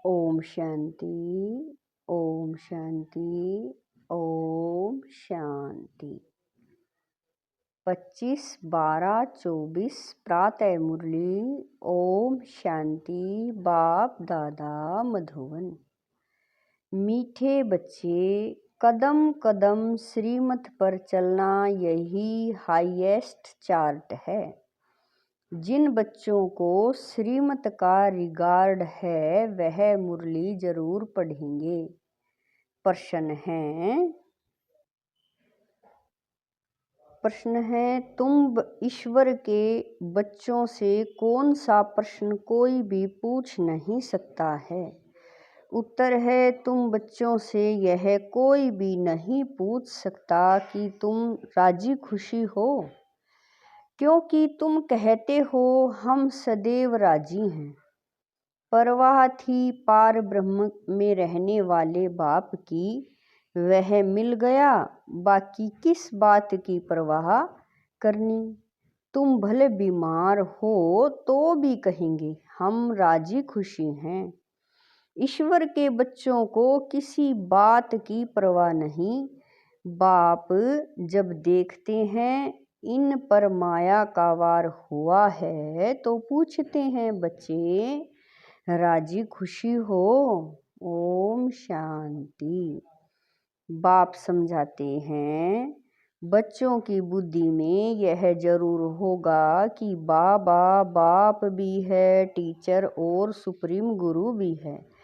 ओम शांति। ओम शांति। ओम शांति। 25/12/24 प्रातः मुरली। ओम शांति। बाप दादा मधुबन। मीठे बच्चे, कदम कदम श्रीमत पर चलना यही हाईएस्ट चार्ट है। जिन बच्चों को श्रीमत का रिगार्ड है वह मुरली जरूर पढ़ेंगे। प्रश्न है तुम ईश्वर के बच्चों से कौन सा प्रश्न कोई भी पूछ नहीं सकता है। उत्तर है तुम बच्चों से यह कोई भी नहीं पूछ सकता कि तुम राजी खुशी हो, क्योंकि तुम कहते हो हम सदैव राजी हैं। परवाह थी पार ब्रह्म में रहने वाले बाप की, वह मिल गया, बाकी किस बात की परवाह करनी। तुम भले बीमार हो तो भी कहेंगे हम राजी खुशी हैं। ईश्वर के बच्चों को किसी बात की परवाह नहीं। बाप जब देखते हैं इन पर माया का वार हुआ है तो पूछते हैं बच्चे राजी खुशी हो। ओम शांति। बाप समझाते हैं बच्चों की बुद्धि में यह जरूर होगा कि बाबा बाप भी है, टीचर और सुप्रीम गुरु भी है।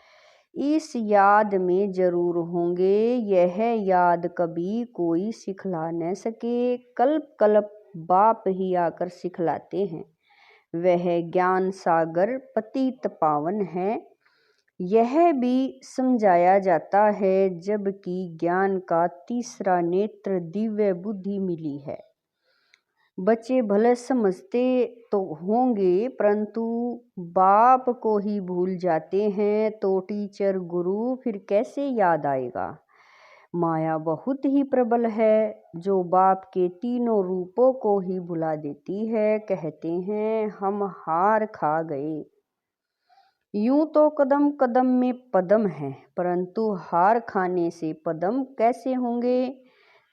इस याद में जरूर होंगे। यह याद कभी कोई सिखला न सके, कल्प कल्प बाप ही आकर सिखलाते हैं। वह ज्ञान सागर पतित पावन है। यह भी समझाया जाता है जबकि ज्ञान का तीसरा नेत्र दिव्य बुद्धि मिली है। बच्चे भले समझते तो होंगे परंतु बाप को ही भूल जाते हैं तो टीचर गुरु फिर कैसे याद आएगा। माया बहुत ही प्रबल है जो बाप के तीनों रूपों को ही भुला देती है। कहते हैं हम हार खा गए। यूं तो कदम कदम में पदम है, परंतु हार खाने से पदम कैसे होंगे।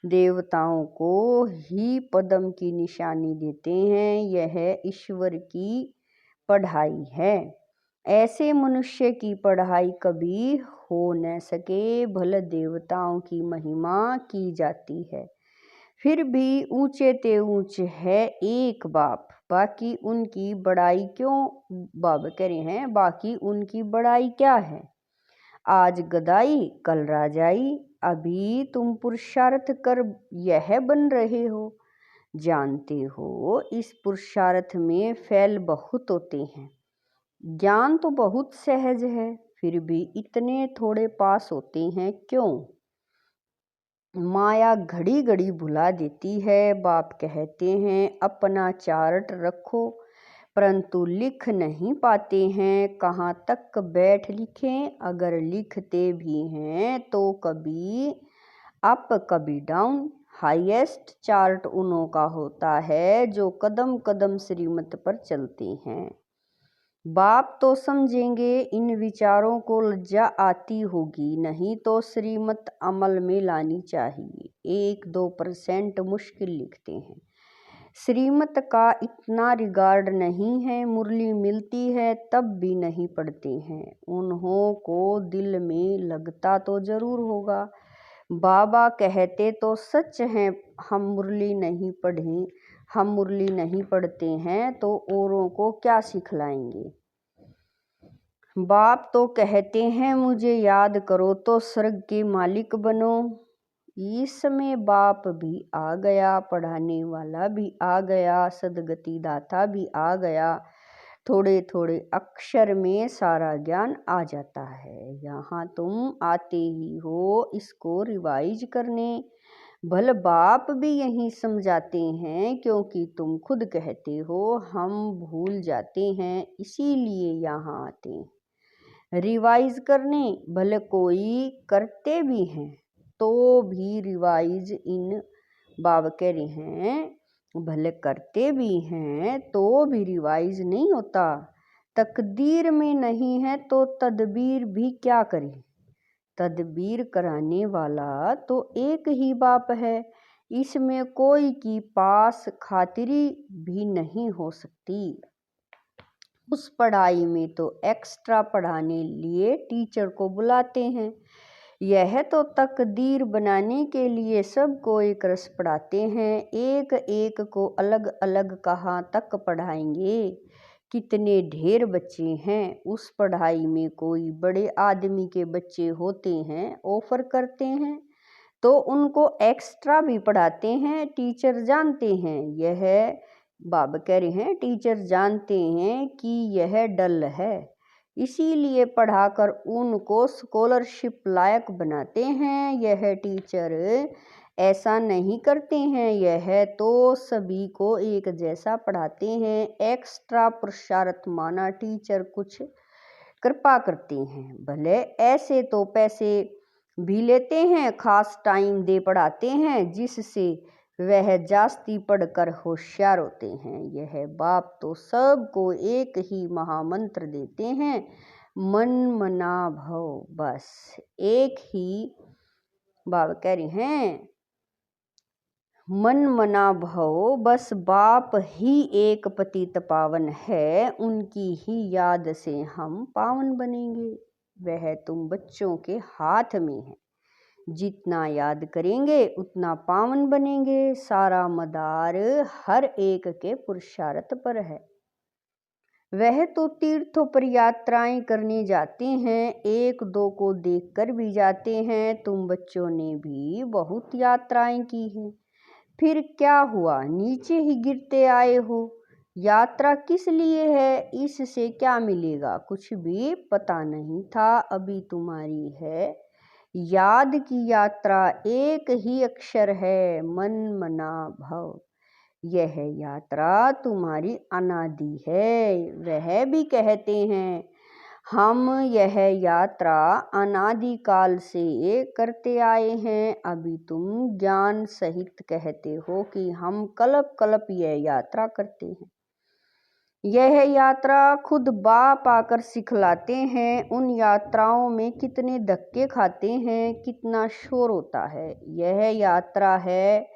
देवताओं को ही पदम की निशानी देते हैं। यह ईश्वर की पढ़ाई है। ऐसे मनुष्य की पढ़ाई कभी हो न सके। भले देवताओं की महिमा की जाती है फिर भी ऊंचे ते ऊंचे है एक बाप, बाकी उनकी बड़ाई क्यों। बाबा कह रहे हैं बाकी उनकी बड़ाई क्या है। आज गदाई कल राजाई, अभी तुम पुरुषार्थ कर यह बन रहे हो। जानते हो इस पुरुषार्थ में फैल बहुत होते हैं। ज्ञान तो बहुत सहज है फिर भी इतने थोड़े पास होते हैं क्यों। माया घड़ी घड़ी भुला देती है। बाप कहते हैं अपना चार्ट रखो, परंतु लिख नहीं पाते हैं। कहाँ तक बैठ लिखें। अगर लिखते भी हैं तो कभी अप कभी डाउन। हाईएस्ट चार्ट उन्हों का होता है जो कदम कदम श्रीमत पर चलते हैं। बाप तो समझेंगे इन विचारों को लज्जा आती होगी, नहीं तो श्रीमत अमल में लानी चाहिए। 1-2% मुश्किल लिखते हैं। श्रीमत का इतना रिगार्ड नहीं है। मुरली मिलती है तब भी नहीं पढ़ते हैं। उन्हों को दिल में लगता तो जरूर होगा। बाबा कहते तो सच हैं हम मुरली नहीं पढ़ें, हम मुरली नहीं पढ़ते हैं तो औरों को क्या सिखलाएंगे। बाप तो कहते हैं मुझे याद करो तो स्वर्ग के मालिक बनो। इस समय बाप भी आ गया, पढ़ाने वाला भी आ गया, सदगति दाता भी आ गया। थोड़े थोड़े अक्षर में सारा ज्ञान आ जाता है। यहाँ तुम आते ही हो इसको रिवाइज करने। भल बाप भी यही समझाते हैं क्योंकि तुम खुद कहते हो हम भूल जाते हैं, इसीलिए यहाँ आते हैं रिवाइज करने। भले कोई करते भी हैं तो भी रिवाइज इन बाबा कह रहे हैं भले करते भी हैं तो भी रिवाइज नहीं होता। तकदीर में नहीं है तो तदबीर भी क्या करे। तदबीर कराने वाला तो एक ही बाप है, इसमें कोई की पास खातिरी भी नहीं हो सकती। उस पढ़ाई में तो एक्स्ट्रा पढ़ाने लिए टीचर को बुलाते हैं, यह तो तकदीर बनाने के लिए सबको एक रस पढ़ाते हैं। एक एक को अलग अलग कहाँ तक पढ़ाएंगे, कितने ढेर बच्चे हैं। उस पढ़ाई में कोई बड़े आदमी के बच्चे होते हैं, ऑफर करते हैं तो उनको एक्स्ट्रा भी पढ़ाते हैं। टीचर जानते हैं, यह बाबा कह रहे हैं, टीचर जानते हैं कि यह डल है, इसीलिए पढ़ाकर उनको स्कॉलरशिप लायक बनाते हैं। यह टीचर ऐसा नहीं करते हैं, यह तो सभी को एक जैसा पढ़ाते हैं। एक्स्ट्रा पुरुषार्थ माना टीचर कुछ कृपा करते हैं, भले ऐसे तो पैसे भी लेते हैं, खास टाइम दे पढ़ाते हैं जिससे वह जास्ती पढ़कर होशियार होते हैं। यह बाप तो सबको एक ही महामंत्र देते हैं, मन मना भव। बस एक ही बाबा कह रहे हैं, मन मना भव। बस बाप ही एक पतित पावन है, उनकी ही याद से हम पावन बनेंगे। वह तुम बच्चों के हाथ में है, जितना याद करेंगे उतना पावन बनेंगे। सारा मदार हर एक के पुरुषार्थ पर है। वह तो तीर्थों पर यात्राएं करने जाते हैं, एक दो को देखकर भी जाते हैं। तुम बच्चों ने भी बहुत यात्राएं की हैं, फिर क्या हुआ, नीचे ही गिरते आए हो। यात्रा किस लिए है, इससे क्या मिलेगा, कुछ भी पता नहीं था। अभी तुम्हारी है याद की यात्रा, एक ही अक्षर है, मन मना भव। यह यात्रा तुम्हारी अनादि है। वह भी कहते हैं, हम यह यात्रा अनादि काल से करते आए हैं। अभी तुम ज्ञान सहित कहते हो कि हम कल्प कल्प यह यात्रा करते हैं। यह यात्रा खुद बाप आकर सिखलाते हैं। उन यात्राओं में कितने धक्के खाते हैं, कितना शोर होता है। यह यात्रा है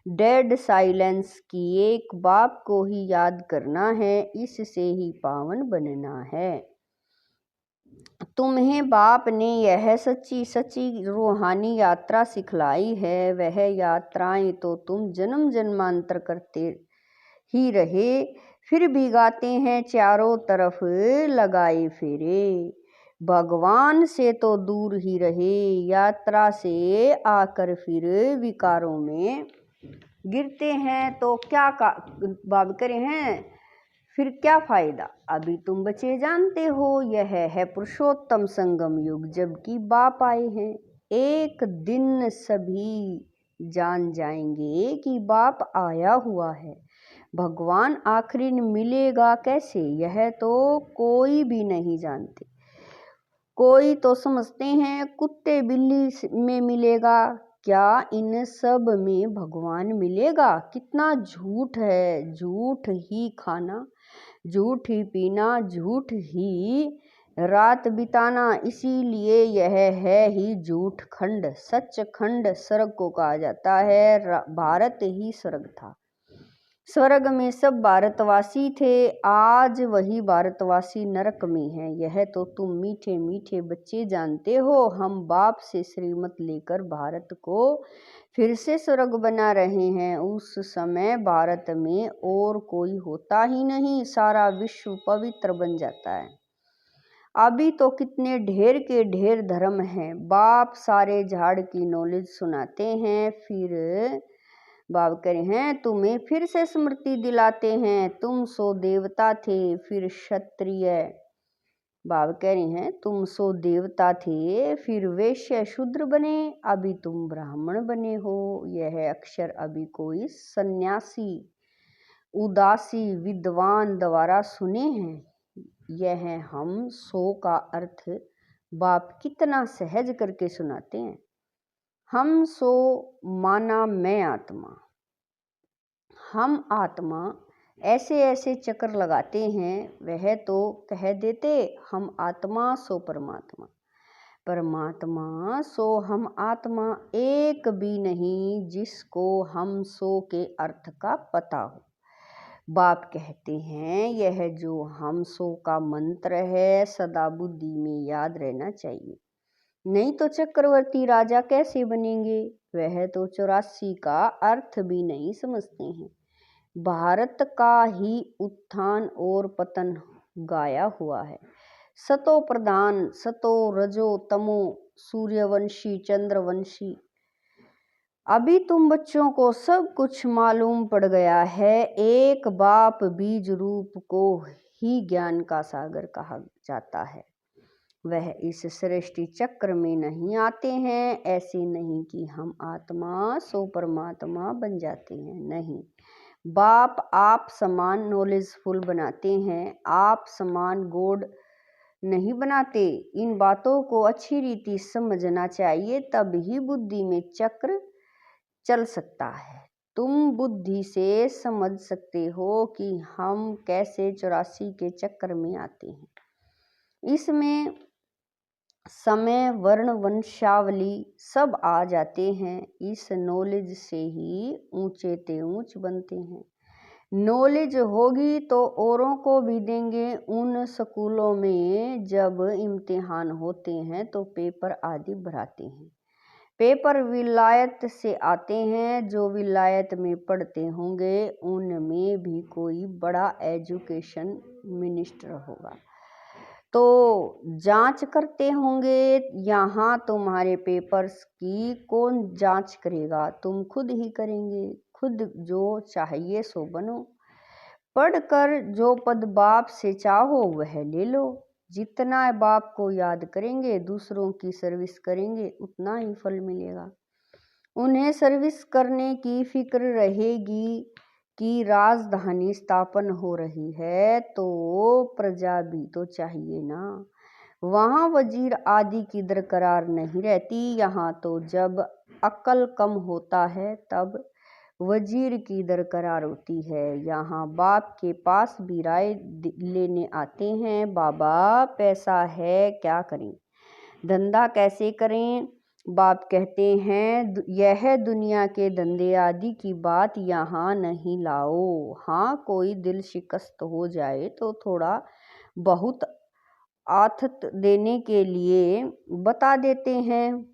डेड साइलेंस की, एक बाप को ही याद करना है, इससे ही पावन बनना है। तुम्हें बाप ने यह सच्ची सच्ची रूहानी यात्रा सिखलाई है। वह यात्राएं तो तुम जन्म जन्मांतर करते ही रहे, फिर भी गाते हैं चारों तरफ लगाए फेरे। भगवान से तो दूर ही रहे, यात्रा से आकर फिर विकारों में गिरते हैं तो क्या बाब करे हैं, फिर क्या फायदा। अभी तुम बचे जानते हो, यह है पुरुषोत्तम संगम युग, जबकि बाप आए हैं। एक दिन सभी जान जाएंगे कि बाप आया हुआ है। भगवान आखिरी मिलेगा कैसे, यह तो कोई भी नहीं जानते। कोई तो समझते हैं कुत्ते बिल्ली में मिलेगा, क्या इन सब में भगवान मिलेगा। कितना झूठ है, झूठ ही खाना, झूठ ही पीना, झूठ ही रात बिताना। इसीलिए यह है ही झूठ खंड। सच खंड स्वर्ग को कहा जाता है, भारत ही स्वर्ग था। स्वर्ग में सब भारतवासी थे, आज वही भारतवासी नरक में है। यह तो तुम मीठे मीठे बच्चे जानते हो। हम बाप से श्रीमत लेकर भारत को फिर से स्वर्ग बना रहे हैं। उस समय भारत में और कोई होता ही नहीं, सारा विश्व पवित्र बन जाता है। अभी तो कितने ढेर के ढेर धर्म हैं। बाप सारे झाड़ की नॉलेज सुनाते हैं, फिर बाप कह रहे हैं तुम्हें फिर से स्मृति दिलाते हैं। तुम सो देवता थे, फिर क्षत्रिय। बाप कह रहे हैं तुम सो देवता थे, फिर वैश्य शूद्र बने, अभी तुम ब्राह्मण बने हो। यह अक्षर अभी कोई सन्यासी उदासी विद्वान द्वारा सुने हैं। यह हम सो का अर्थ बाप कितना सहज करके सुनाते हैं। हम सो माना मैं आत्मा, हम आत्मा ऐसे ऐसे चक्कर लगाते हैं। वह तो कह देते हम आत्मा सो परमात्मा, परमात्मा सो हम आत्मा, एक भी नहीं जिसको हम सो के अर्थ का पता हो। बाप कहते हैं यह जो हम सो का मंत्र है सदा बुद्धि में याद रहना चाहिए, नहीं तो चक्रवर्ती राजा कैसे बनेंगे। वह तो 84 का अर्थ भी नहीं समझते हैं। भारत का ही उत्थान और पतन गाया हुआ है। सतो प्रधान, सतो रजो तमो, सूर्यवंशी चंद्रवंशी। अभी तुम बच्चों को सब कुछ मालूम पड़ गया है। एक बाप बीज रूप को ही ज्ञान का सागर कहा जाता है। वह इस सृष्टि चक्र में नहीं आते हैं। ऐसे नहीं कि हम आत्मा सो परमात्मा बन जाते हैं, नहीं। बाप आप समान नॉलेजफुल बनाते हैं, आप समान गॉड नहीं बनाते। इन बातों को अच्छी रीति समझना चाहिए, तब ही बुद्धि में चक्र चल सकता है। तुम बुद्धि से समझ सकते हो कि हम कैसे 84 के चक्कर में आते हैं। इसमें समय, वर्ण, वंशावली सब आ जाते हैं। इस नॉलेज से ही ऊंचे ते ऊंच बनते हैं। नॉलेज होगी तो औरों को भी देंगे। उन स्कूलों में जब इम्तिहान होते हैं तो पेपर आदि भराते हैं। पेपर विलायत से आते हैं। जो विलायत में पढ़ते होंगे उनमें भी कोई बड़ा एजुकेशन मिनिस्टर होगा, तो जांच करते होंगे। यहाँ तुम्हारे पेपर्स की कौन जांच करेगा, तुम खुद ही करेंगे। खुद जो चाहिए सो बनो। पढ़कर जो पद बाप से चाहो वह ले लो। जितना बाप को याद करेंगे, दूसरों की सर्विस करेंगे, उतना ही फल मिलेगा। उन्हें सर्विस करने की फिक्र रहेगी कि राजधानी स्थापन हो रही है तो प्रजा भी तो चाहिए ना। वहाँ वजीर आदि की दरकार नहीं रहती। यहाँ तो जब अक्ल कम होता है तब वजीर की दरकार होती है। यहाँ बाप के पास भी राय लेने आते हैं। बाबा पैसा है, क्या करें, धंधा कैसे करें। बाप कहते हैं यह दुनिया के धंधे आदि की बात यहाँ नहीं लाओ। हाँ, कोई दिल शिकस्त हो जाए तो थोड़ा बहुत आथत देने के लिए बता देते हैं,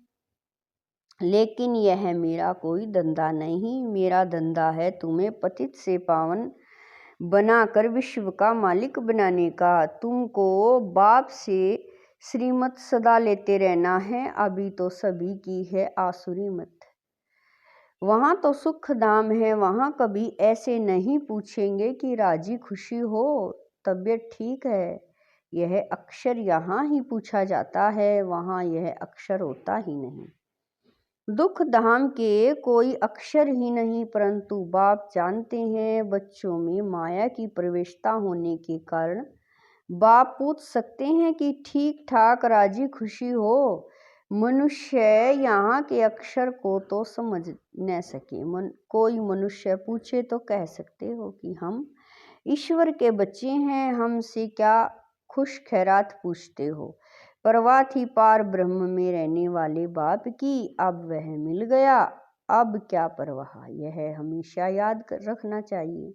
लेकिन यह मेरा कोई धंधा नहीं। मेरा धंधा है तुम्हें पतित से पावन बनाकर विश्व का मालिक बनाने का। तुमको बाप से श्रीमत सदा लेते रहना है। अभी तो सभी की है आसुरी मत। वहाँ तो सुख धाम है। वहाँ कभी ऐसे नहीं पूछेंगे कि राजी खुशी हो, तबीयत ठीक है। यह अक्षर यहाँ ही पूछा जाता है, वहाँ यह अक्षर होता ही नहीं। दुख धाम के कोई अक्षर ही नहीं, परंतु बाप जानते हैं बच्चों में माया की प्रवेशता होने के कारण बाप पूछ सकते हैं कि ठीक ठाक राजी खुशी हो। मनुष्य यहाँ के अक्षर को तो समझ न सके। कोई मनुष्य पूछे तो कह सकते हो कि हम ईश्वर के बच्चे हैं, हमसे क्या खुश खैरात पूछते हो। परवाह थी पार ब्रह्म में रहने वाले बाप की, अब वह मिल गया, अब क्या परवाह। यह हमेशा याद रखना चाहिए।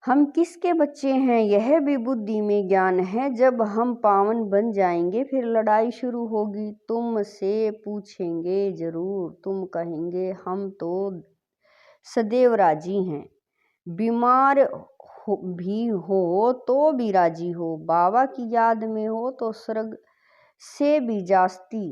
हम किसके बच्चे हैं यह भी बुद्धि में ज्ञान है। जब हम पावन बन जाएंगे फिर लड़ाई शुरू होगी। तुमसे पूछेंगे जरूर, तुम कहेंगे हम तो सदैव राजी हैं। बीमार भी हो तो भी राजी हो, बाबा की याद में हो तो स्वर्ग से भी जास्ती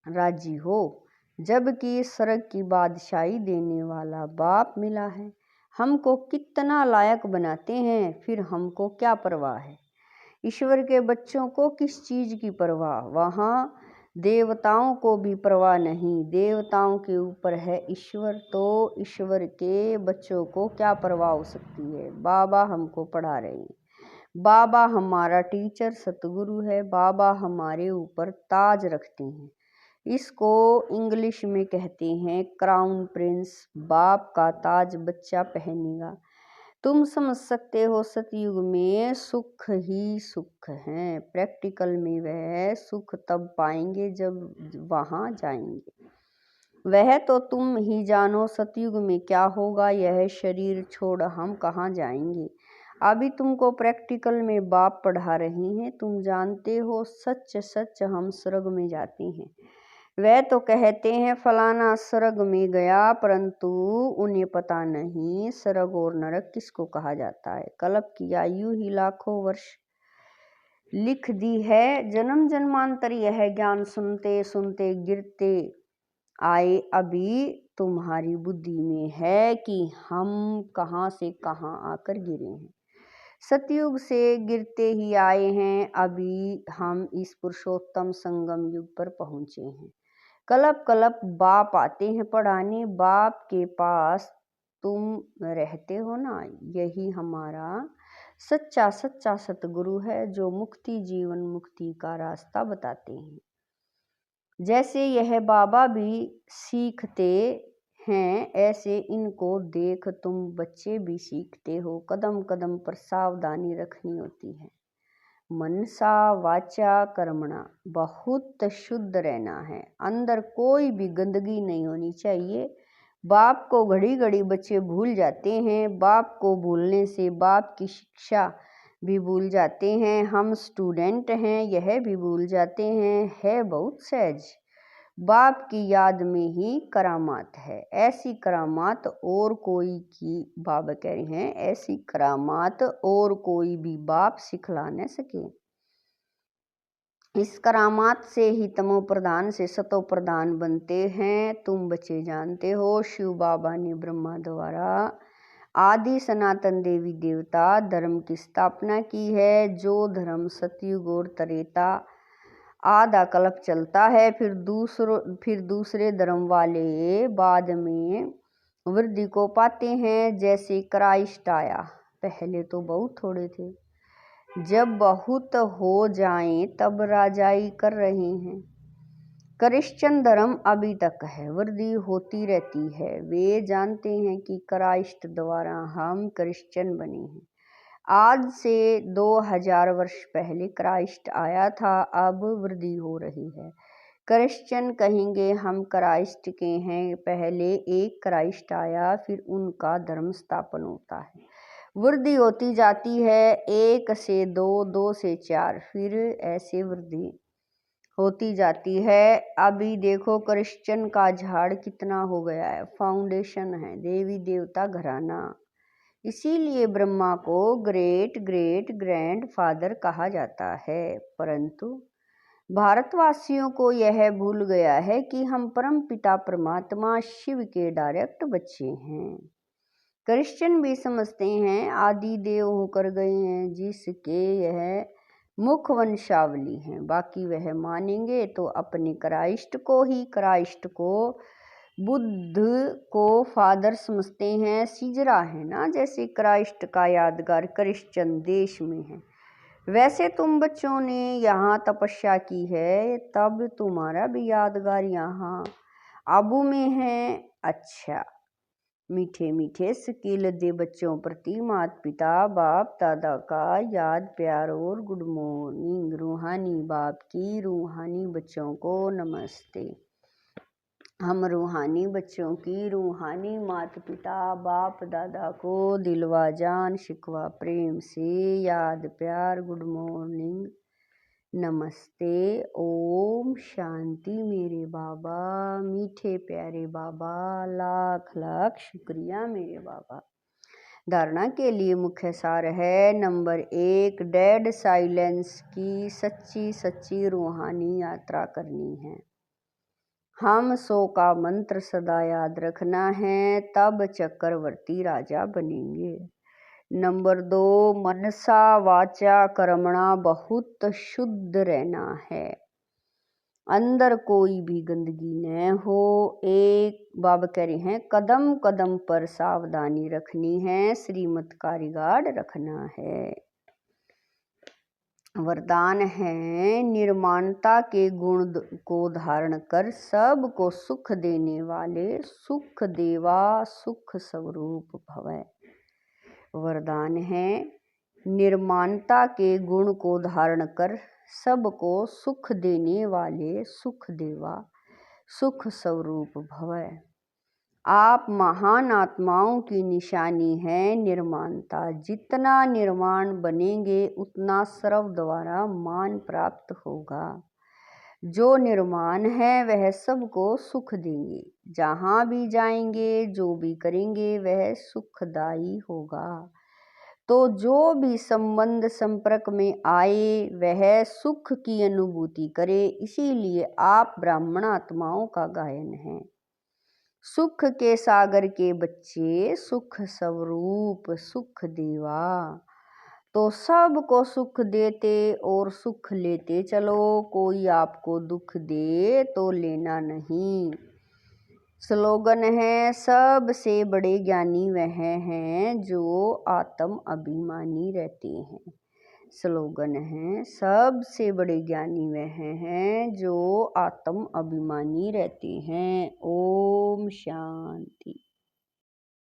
राजी हो, जबकि स्वर्ग की बादशाही देने वाला बाप मिला है। हमको कितना लायक बनाते हैं, फिर हमको क्या परवाह है। ईश्वर के बच्चों को किस चीज़ की परवाह। वहाँ देवताओं को भी परवाह नहीं। देवताओं के ऊपर है ईश्वर, तो ईश्वर के बच्चों को क्या परवाह हो सकती है। बाबा हमको पढ़ा रहे हैं, बाबा हमारा टीचर सतगुरु है, बाबा हमारे ऊपर ताज रखते हैं। इसको इंग्लिश में कहते हैं क्राउन प्रिंस। बाप का ताज बच्चा पहनेगा। तुम समझ सकते हो सतयुग में सुख ही सुख है। प्रैक्टिकल में वह सुख तब पाएंगे जब वहाँ जाएंगे। वह तो तुम ही जानो सतयुग में क्या होगा। यह शरीर छोड़ हम कहाँ जाएंगे। अभी तुमको प्रैक्टिकल में बाप पढ़ा रही हैं। तुम जानते हो सच सच हम स्वर्ग में जाते हैं। वह तो कहते हैं फलाना स्वर्ग में गया, परंतु उन्हें पता नहीं स्वर्ग और नरक किसको कहा जाता है। कल्प की आयु ही लाखों वर्ष लिख दी है। जन्म जन्मांतर यह ज्ञान सुनते सुनते गिरते आए। अभी तुम्हारी बुद्धि में है कि हम कहाँ से कहाँ आकर गिरे हैं। सतयुग से गिरते ही आए हैं। अभी हम इस पुरुषोत्तम संगम युग पर पहुँचे हैं। कलप कलप बाप आते हैं पढ़ाने। बाप के पास तुम रहते हो ना, यही हमारा सच्चा सच्चा सतगुरु है, जो मुक्ति जीवन मुक्ति का रास्ता बताते हैं। जैसे यह बाबा भी सीखते हैं, ऐसे इनको देख तुम बच्चे भी सीखते हो। कदम कदम पर सावधानी रखनी होती है। मनसा वाचा कर्मणा, बहुत शुद्ध रहना है। अंदर कोई भी गंदगी नहीं होनी चाहिए। बाप को घड़ी घड़ी बच्चे भूल जाते हैं। बाप को भूलने से बाप की शिक्षा भी भूल जाते हैं। हम स्टूडेंट हैं, यह भी भूल जाते हैं। है बहुत सहज। बाप की याद में ही करामात है। ऐसी करामात और कोई की बाबा कह रहे हैं, ऐसी करामात और कोई भी बाप सिखला न सके। इस करामात से ही तमो प्रधान से सतो प्रधान बनते हैं। तुम बच्चे जानते हो शिव बाबा ने ब्रह्मा द्वारा आदि सनातन देवी देवता धर्म की स्थापना की है। जो धर्म सतयुग और त्रेता आधा कल्प चलता है, फिर दूसरे धर्म वाले बाद में वृद्धि को पाते हैं। जैसे क्राइस्ट आया, पहले तो बहुत थोड़े थे, जब बहुत हो जाएं तब राजाई कर रहे हैं। क्रिश्चियन धर्म अभी तक है, वृद्धि होती रहती है। वे जानते हैं कि क्राइस्ट द्वारा हम क्रिश्चियन बने हैं। आज से 2000 वर्ष पहले क्राइस्ट आया था, अब वृद्धि हो रही है। क्रिश्चियन कहेंगे हम क्राइस्ट के हैं। पहले एक क्राइस्ट आया, फिर उनका धर्म स्थापन होता है। वृद्धि होती जाती है, 1 से 2, 2 से 4, फिर ऐसे वृद्धि होती जाती है। अभी देखो क्रिश्चियन का झाड़ कितना हो गया है। फाउंडेशन है देवी देवता घराना। इसीलिए ब्रह्मा को ग्रेट ग्रेट ग्रैंड फादर कहा जाता है। परंतु भारतवासियों को यह भूल गया है कि हम परम पिता परमात्मा शिव के डायरेक्ट बच्चे हैं। क्रिश्चियन भी समझते हैं आदि देव होकर गए हैं, जिसके यह मुख्य वंशावली हैं। बाकी वह मानेंगे तो अपने क्राइस्ट को ही, क्राइस्ट को बुद्ध को फादर समझते हैं। सिजरा है ना, जैसे क्राइस्ट का यादगार क्रिश्चियन देश में है, वैसे तुम बच्चों ने यहाँ तपस्या की है, तब तुम्हारा भी यादगार यहाँ आबू में है। अच्छा, मीठे मीठे स्किल दे बच्चों प्रति माता पिता बाप दादा का याद प्यार और गुड मॉर्निंग। रूहानी बाप की रूहानी बच्चों को नमस्ते। हम रूहानी बच्चों की रूहानी माता पिता बाप दादा को दिलवा जान शिकवा प्रेम से याद प्यार गुड मॉर्निंग नमस्ते। ओम शांति मेरे बाबा, मीठे प्यारे बाबा, लाख लाख शुक्रिया मेरे बाबा। धारणा के लिए मुख्य सार है। नंबर 1, डेड साइलेंस की सच्ची सच्ची रूहानी यात्रा करनी है। हम 100 का मंत्र सदा याद रखना है, तब चक्रवर्ती राजा बनेंगे। नंबर 2, मनसा वाचा कर्मणा, बहुत शुद्ध रहना है। अंदर कोई भी गंदगी न हो। एक बाबा कह रहे हैं कदम कदम पर सावधानी रखनी है, श्रीमत का रिगार्ड रखना है। वरदान है निर्माणता के गुण को धारण कर सबको सुख देने वाले सुख देवा सुख स्वरूप भवै। वरदान है निर्माणता के गुण को धारण कर सबको सुख देने वाले सुख देवा सुख स्वरूप भवै। आप महान आत्माओं की निशानी है निर्माणता। जितना निर्माण बनेंगे उतना सर्व द्वारा मान प्राप्त होगा। जो निर्माण है वह सबको सुख देंगे। जहाँ भी जाएंगे जो भी करेंगे वह सुखदायी होगा। तो जो भी संबंध संपर्क में आए वह सुख की अनुभूति करे। इसीलिए आप ब्राह्मण आत्माओं का गायन है। सुख के सागर के बच्चे सुख स्वरूप सुख देवा। तो सबको सुख देते और सुख लेते चलो। कोई आपको दुख दे तो लेना नहीं। स्लोगन है सबसे बड़े ज्ञानी वह हैं जो आत्म अभिमानी रहते हैं। स्लोगन है सबसे बड़े ज्ञानी वह हैं जो आत्म अभिमानी रहते हैं। ओम शांति।